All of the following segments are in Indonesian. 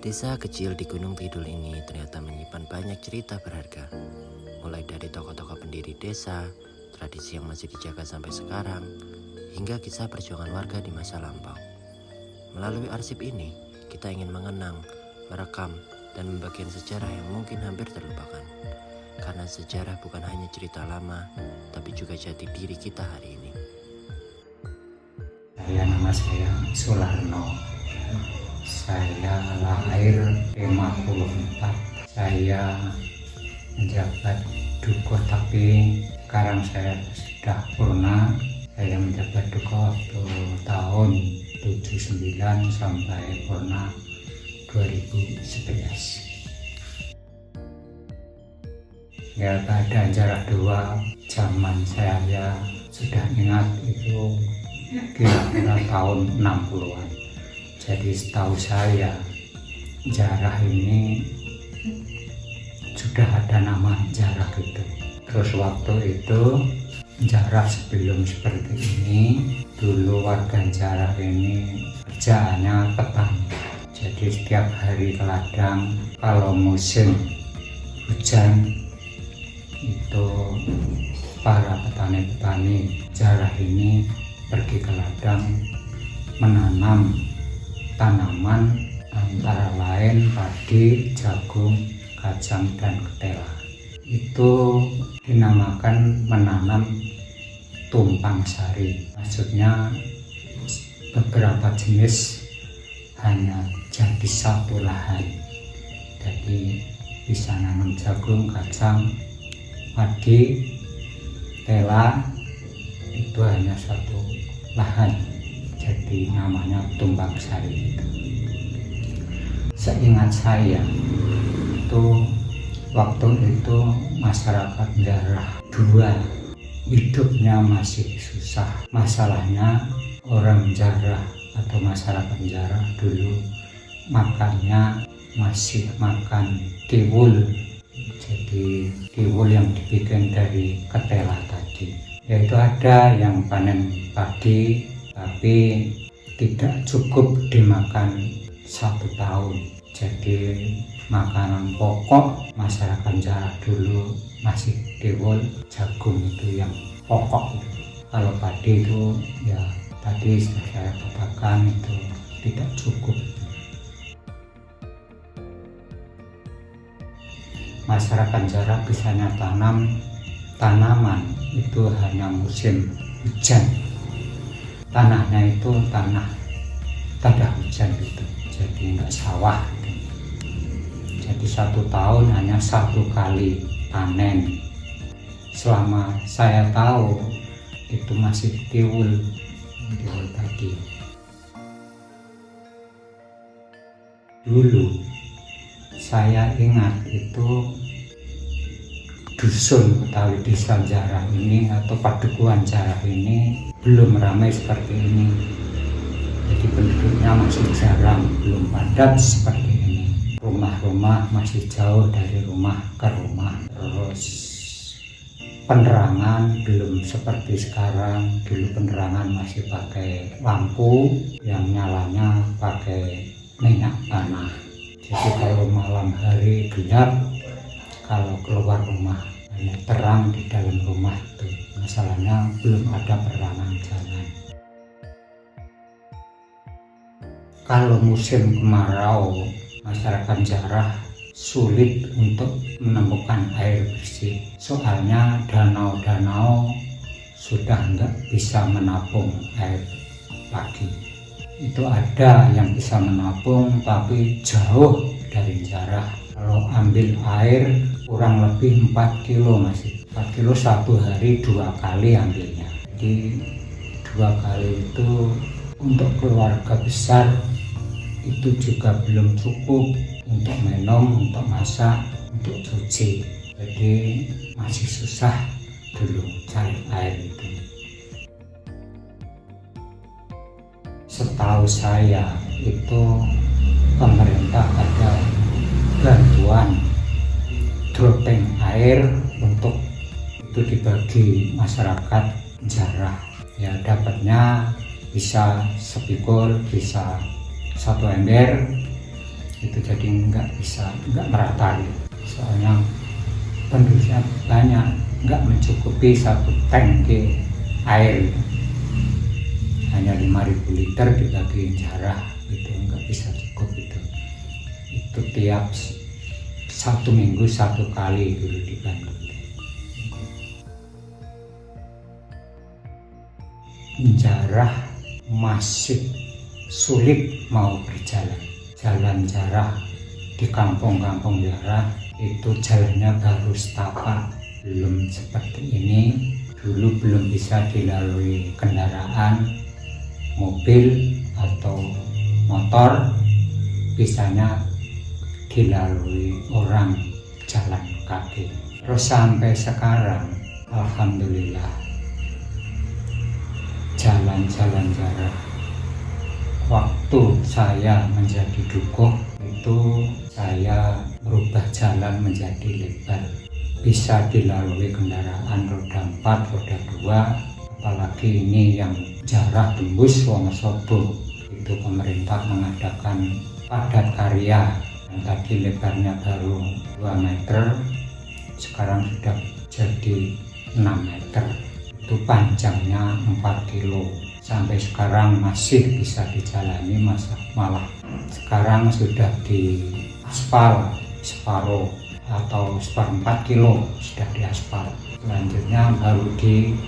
Desa kecil di Gunung Kidul ini ternyata menyimpan banyak cerita berharga. Mulai dari tokoh-tokoh pendiri desa, tradisi yang masih dijaga sampai sekarang, hingga kisah perjuangan warga di masa lampau. Melalui arsip ini, kita ingin mengenang, merekam, dan membagikan sejarah yang mungkin hampir terlupakan. Karena sejarah bukan hanya cerita lama, tapi juga jati diri kita hari ini. Nama saya Sularno. Saya lahir 54. Saya menjabat duko, tapi sekarang saya sudah purna. Saya menjabat duko waktu tahun 79 sampai purna 2011. Ya, keadaan jarak dua zaman saya sudah ingat itu kira-kira tahun 60-an. Jadi setahu saya Jarah ini sudah ada nama Jarah gitu. Terus waktu itu Jarah sebelum seperti ini, dulu warga Jarah ini kerjaannya petani. Jadi setiap hari ke ladang, kalau musim hujan itu para petani-petani Jarah ini pergi ke ladang menanam tanaman antara lain padi, jagung, kacang, dan ketela. Itu dinamakan menanam tumpang sari. Maksudnya beberapa jenis hanya jadi satu lahan. Jadi bisa nanam jagung, kacang, padi, tela, itu hanya satu lahan. Jadi namanya tumpang sari. Seingat saya itu waktu itu masyarakat Jarah dua hidupnya masih susah. Masalahnya orang Jarah atau masyarakat Jarah dulu makannya masih makan tiwul. Jadi tiwul yang dibikin dari ketela tadi. Yaitu ada yang panen padi tapi tidak cukup dimakan 1 tahun. Jadi makanan pokok masyarakat Jarah dulu masih tiwul, jagung itu yang pokok. Kalau padi itu ya tadi sudah saya katakan itu tidak cukup. Masyarakat Jarah bisanya tanam tanaman itu hanya musim hujan. Tanahnya itu tanah hujan gitu, jadi nggak sawah gitu. Jadi 1 tahun hanya 1 kali panen. Selama saya tahu itu masih tiwul tadi. Dulu saya ingat itu dusun Betawi Desa Jarah ini atau Padukuhan Jarah ini belum ramai seperti ini. Jadi penduduknya masih jarang, belum padat seperti ini. Rumah-rumah masih jauh dari rumah ke rumah. Terus penerangan belum seperti sekarang. Dulu penerangan masih pakai lampu yang nyalanya pakai minyak tanah. Jadi kalau malam hari gelap, kalau keluar rumah hanya terang di dalam rumah itu. Masalahnya belum ada penerangan jalan. Kalau musim kemarau, masyarakat Jarah sulit untuk menemukan air bersih. Soalnya danau-danau sudah nggak bisa menampung air pagi. Itu ada yang bisa menampung tapi jauh dari Jarah. Kalau ambil air kurang lebih 4 kilo masih. 4 kilo 1 hari 2 kali ambilnya. Jadi 2 kali itu untuk keluarga besar itu juga belum cukup untuk minum, untuk masak, untuk cuci. Jadi masih susah dulu cari air itu. Setahu saya itu pemerintah ada bantuan dropping air untuk itu dibagi masyarakat Jarah. Ya dapatnya bisa sepikul, bisa 1 ember itu, jadi nggak merata gitu. Soalnya penduduknya banyak, nggak mencukupi satu tangki air gitu. Hanya 5.000 liter dibagi jarah itu nggak bisa cukup itu tiap 1 minggu 1 kali dulu dibantu. Jarah masih sulit mau berjalan. Jalan jarah di kampung-kampung jarah itu jalannya baru setapak, belum seperti ini. Dulu belum bisa dilalui kendaraan mobil atau motor, bisanya dilalui orang jalan kaki. Terus sampai sekarang alhamdulillah jalan-jalan jarah. Waktu saya menjadi dukuh itu saya berubah jalan menjadi lebar, bisa dilalui kendaraan roda 4, roda 2, apalagi ini yang jarah tembus Wonosobo. Itu pemerintah mengadakan padat karya yang tadi lebarnya baru 2 meter, sekarang sudah jadi 6 meter. Itu panjangnya 4 kilo. Sampai sekarang masih bisa dijalani, malah sekarang sudah di aspal separuh atau 4 kilo sudah di aspal. Selanjutnya baru di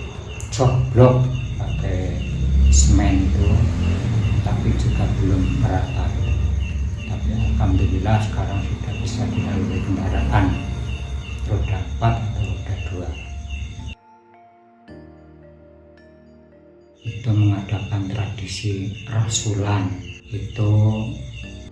blok pakai semen itu, tapi juga belum merata. Tapi alhamdulillah sekarang sudah bisa dilalui kendaraan roda 4 atau roda 2. Itu mengadakan tradisi rasulan, itu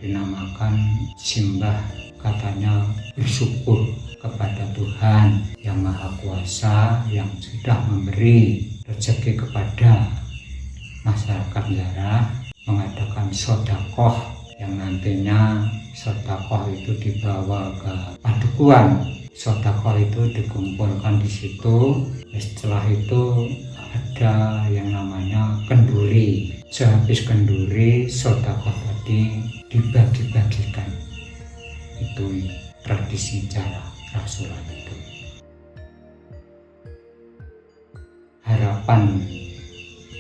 dinamakan simbah, katanya bersyukur kepada Tuhan yang Maha Kuasa yang sudah memberi rezeki kepada masyarakat jarah, mengadakan sodakoh yang nantinya sodakoh itu dibawa ke padukuan. Sodakoh itu dikumpulkan di situ. Setelah itu ada yang namanya kenduri. Sehabis kenduri, sodakoh tadi dibagi-bagikan. Itu tradisi jarah rasulan itu. Harapan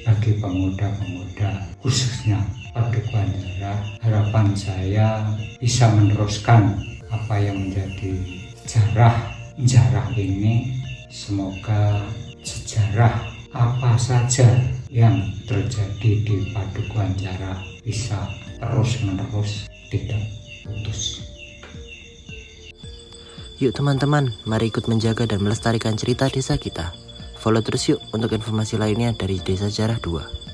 bagi pemuda-pemuda, khususnya padukuan jarah, harapan saya bisa meneruskan apa yang menjadi jarah ini. Semoga sejarah apa saja yang terjadi di padukuan jarah bisa terus-menerus, tidak putus. Yuk teman-teman, mari ikut menjaga dan melestarikan cerita desa kita. Follow terus yuk untuk informasi lainnya dari Desa Jarah 2.